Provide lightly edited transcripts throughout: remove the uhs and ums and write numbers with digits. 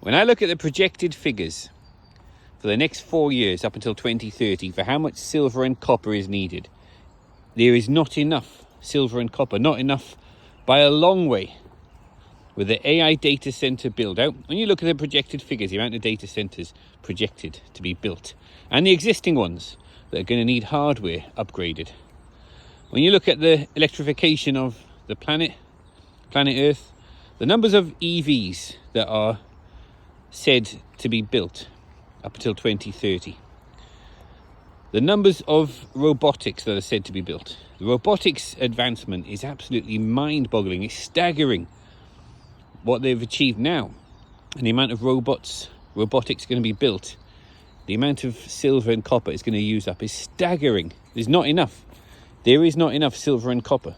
When I look at the projected figures for the next 4 years up until 2030 for how much silver and copper is needed, there is not enough silver and copper, not enough by a long way. With the AI data center build out, when you look at the projected figures, the amount of data centers projected to be built, and the existing ones that are going to need hardware upgraded. When you look at the electrification of the planet Earth, the numbers of EVs that are said to be built up until 2030, the numbers of robotics that are said to be built, the robotics advancement is absolutely mind-boggling. It's staggering what they've achieved now, and the amount of robotics going to be built, the amount of silver and copper is going to use up is staggering. There's not enough. There is not enough silver and copper.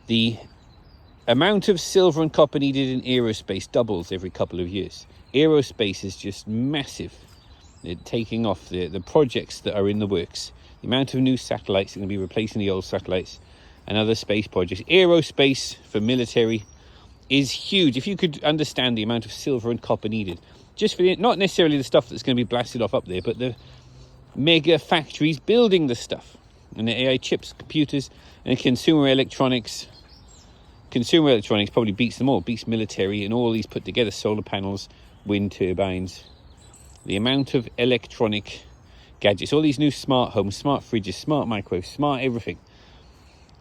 The amount of silver and copper needed in aerospace doubles every couple of years. Aerospace is just massive. They're taking off the projects that are in the works. The amount of new satellites are going to be replacing the old satellites and other space projects. Aerospace for military is huge. If you could understand the amount of silver and copper needed, just for not necessarily the stuff that's going to be blasted off up there, but the mega factories building the stuff, and the AI chips, computers, and consumer electronics. Consumer electronics probably beats them all, beats military and all these put together, solar panels, wind turbines. The amount of electronic gadgets, all these new smart homes, smart fridges, smart microwaves, smart everything.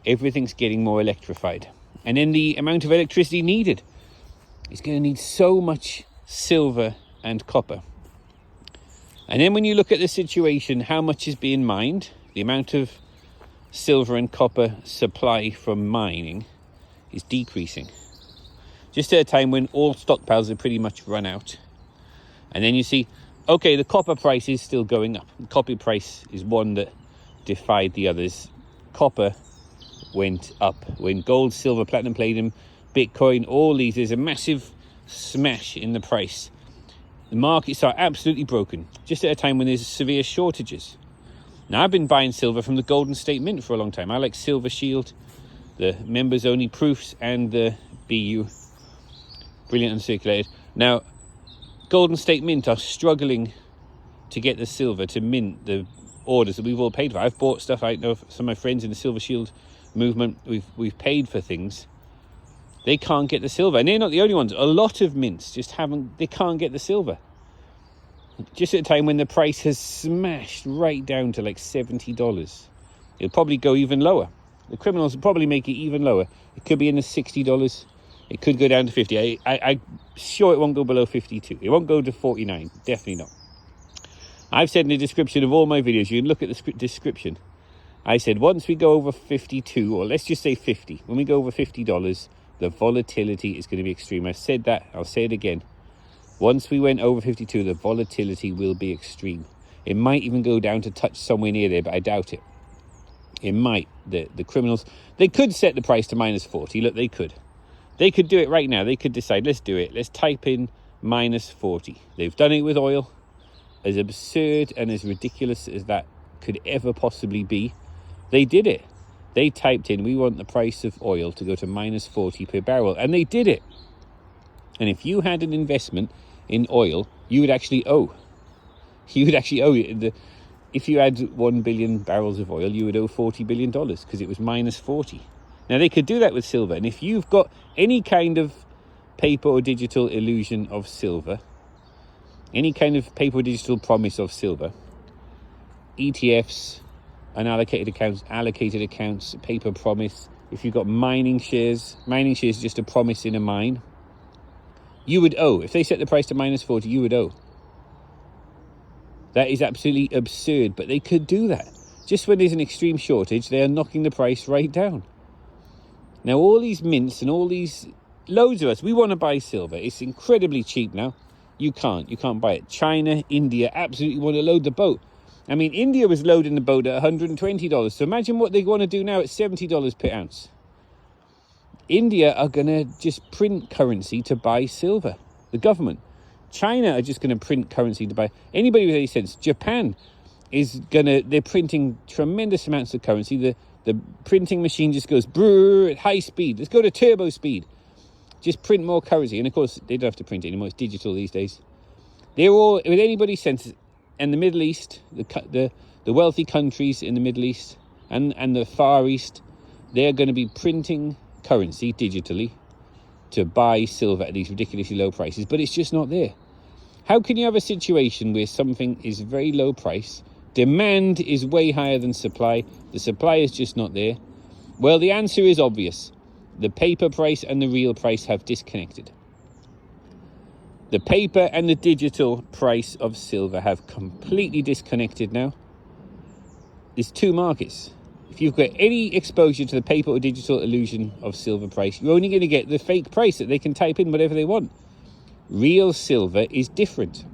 Everything's getting more electrified. And then the amount of electricity needed is going to need so much silver and copper. And then when you look at the situation, how much is being mined, the amount of silver and copper supply from mining is decreasing. Just at a time when all stockpiles are pretty much run out. And then you see, okay, the copper price is still going up. The copper price is one that defied the others. Copper went up when gold, silver, platinum, palladium, Bitcoin, all these, there's a massive smash in the price. The markets are absolutely broken, just at a time when there's severe shortages. Now, I've been buying silver from the Golden State Mint for a long time. I like Silver Shield, the members only proofs, and the BU, brilliant uncirculated. Now, Golden State Mint are struggling to get the silver to mint the orders that we've all paid for. I've bought stuff. I know some of my friends in the Silver Shield movement, we've paid for things. They can't get the silver, and they're not the only ones. A lot of mints just they can't get the silver. Just at a time when the price has smashed right down to like $70. It'll probably go even lower. The criminals will probably make it even lower. It could be in the $60. It could go down to 50. I'm sure it won't go below 52. It won't go to 49. Definitely not. I've said in the description of all my videos, you can look at the description. I said once we go over 52, or let's just say 50, when we go over $50, the volatility is going to be extreme. I've said that. I'll say it again. Once we went over 52, the volatility will be extreme. It might even go down to touch somewhere near there, but I doubt it. It might. The criminals, they could set the price to minus 40. Look, they could. They could do it right now. They could decide, let's do it. Let's type in minus 40. They've done it with oil. As absurd and as ridiculous as that could ever possibly be, they did it. They typed in, we want the price of oil to go to minus 40 per barrel. And they did it. And if you had an investment in oil, you would actually owe. You would actually owe. If you had 1 billion barrels of oil, you would owe $40 billion because it was minus 40. Now, they could do that with silver. And if you've got any kind of paper or digital illusion of silver, any kind of paper or digital promise of silver, ETFs, unallocated accounts, allocated accounts, paper promise, if you've got mining shares is just a promise in a mine, you would owe. If they set the price to minus 40, you would owe. That is absolutely absurd, but they could do that. Just when there's an extreme shortage, they are knocking the price right down. Now, all these mints and all these, loads of us, we want to buy silver. It's incredibly cheap now. You can't buy it. China, India absolutely want to load the boat. I mean, India was loading the boat at $120. So imagine what they want to do now at $70 per ounce. India are going to just print currency to buy silver. The government. China are just going to print currency to buy. Anybody with any sense. Japan is they're printing tremendous amounts of currency. The printing machine just goes brrr at high speed. Let's go to turbo speed. Just print more currency. And of course, they don't have to print it anymore. It's digital these days. They're all, with anybody's sense, and the Middle East, the wealthy countries in the Middle East and the Far East, they're going to be printing currency digitally to buy silver at these ridiculously low prices, but it's just not there. How can you have a situation where something is very low price, demand is way higher than supply, the supply is just not there? Well, the answer is obvious. The paper price and the real price have disconnected. The paper and the digital price of silver have completely disconnected now. There's two markets. If you've got any exposure to the paper or digital illusion of silver price, you're only going to get the fake price that they can type in whatever they want. Real silver is different.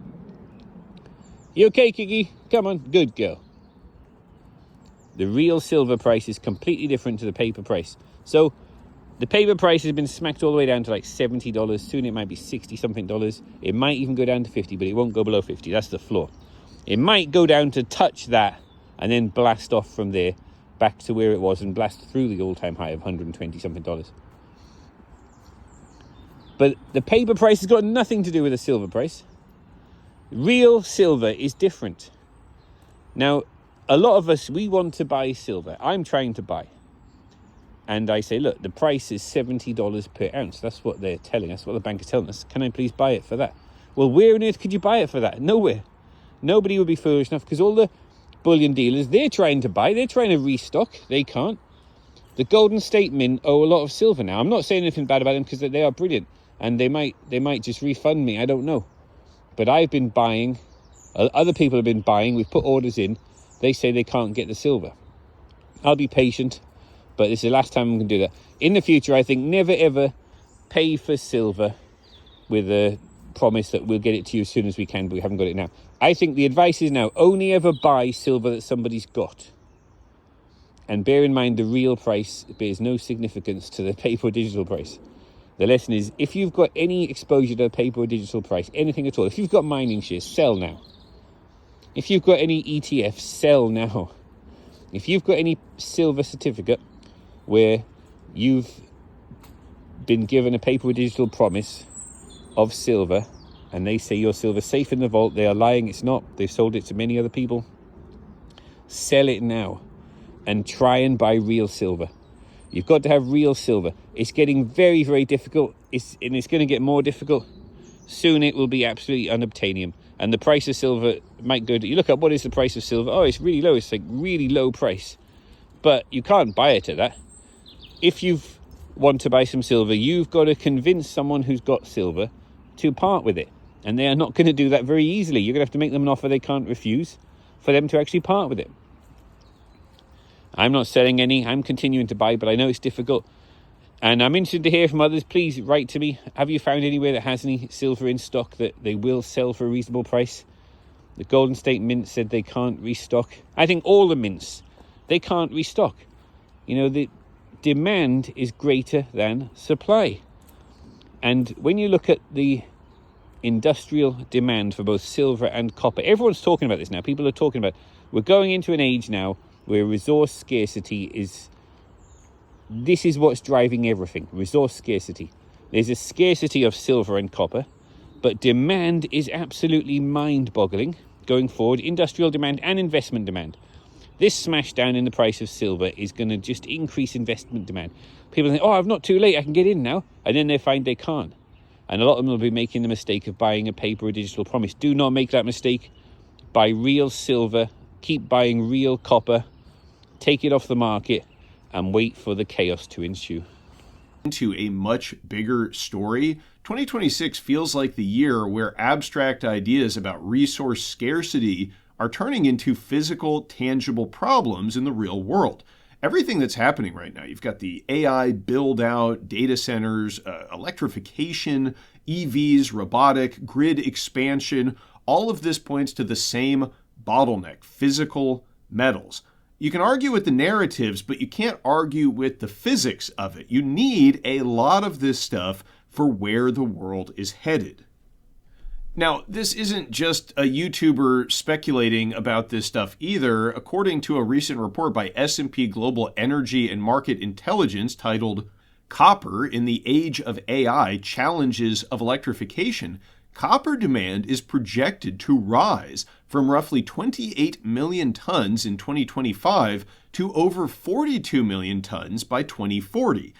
You okay, Kiki? Come on, good girl. The real silver price is completely different to the paper price. So the paper price has been smacked all the way down to like $70. Soon it might be 60 something dollars. It might even go down to 50, but it won't go below 50. That's the floor. It might go down to touch that and then blast off from there back to where it was and blast through the all-time high of 120 something dollars. But the paper price has got nothing to do with the silver price. Real silver is different. Now, a lot of us, we want to buy silver. I'm trying to buy. And I say, look, the price is $70 per ounce. That's what they're telling us, what the bank is telling us. Can I please buy it for that? Well, where on earth could you buy it for that? Nowhere. Nobody would be foolish enough, because all the bullion dealers, they're trying to buy. They're trying to restock. They can't. The Golden State Mint owe a lot of silver now. I'm not saying anything bad about them, because they are brilliant. And they might just refund me. I don't know. But I've been buying. Other people have been buying. We've put orders in. They say they can't get the silver. I'll be patient. But this is the last time I'm going to do that. In the future, I think never ever pay for silver with a promise that we'll get it to you as soon as we can, but we haven't got it now. I think the advice is now, only ever buy silver that somebody's got. And bear in mind, the real price bears no significance to the paper or digital price. The lesson is, if you've got any exposure to the paper or digital price, anything at all, if you've got mining shares, sell now. If you've got any ETFs, sell now. If you've got any silver certificate where you've been given a paper or digital promise of silver and they say your silver's safe in the vault, they are lying, it's not, they've sold it to many other people, sell it now and try and buy real silver. You've got to have real silver. It's getting very, very difficult, and it's going to get more difficult. Soon it will be absolutely unobtainium, and the price of silver might go to, you look up what is the price of silver, oh, it's really low, it's like really low price, but you can't buy it at that. If you want to buy some silver, you've got to convince someone who's got silver to part with it, and they are not going to do that very easily. You're going to have to make them an offer they can't refuse for them to actually part with it. I'm not selling any, I'm continuing to buy, but I know it's difficult. And I'm interested to hear from others. Please write to me. Have you found anywhere that has any silver in stock that they will sell for a reasonable price? The Golden State Mint said they can't restock. I think all the mints, they can't restock. You know, the demand is greater than supply. And when you look at the industrial demand for both silver and copper, everyone's talking about this now. People are talking about, we're going into an age now where resource scarcity is, this is what's driving everything, resource scarcity. There's a scarcity of silver and copper, but demand is absolutely mind-boggling going forward, industrial demand and investment demand. This smash down in the price of silver is going to just increase investment demand. People think, oh, I'm not too late, I can get in now. And then they find they can't. And a lot of them will be making the mistake of buying a paper or digital promise. Do not make that mistake. Buy real silver, keep buying real copper, take it off the market, and wait for the chaos to ensue. Into a much bigger story, 2026 feels like the year where abstract ideas about resource scarcity are turning into physical, tangible problems in the real world. Everything that's happening right now, you've got the AI build-out, data centers, electrification, EVs, robotic, grid expansion, all of this points to the same bottleneck, physical metals. You can argue with the narratives, but you can't argue with the physics of it. You need a lot of this stuff for where the world is headed. Now, this isn't just a YouTuber speculating about this stuff either. According to a recent report by S&P Global Energy and Market Intelligence titled copper in the age of AI challenges of electrification, copper demand is projected to rise from roughly 28 million tons in 2025 to over 42 million tons by 2040.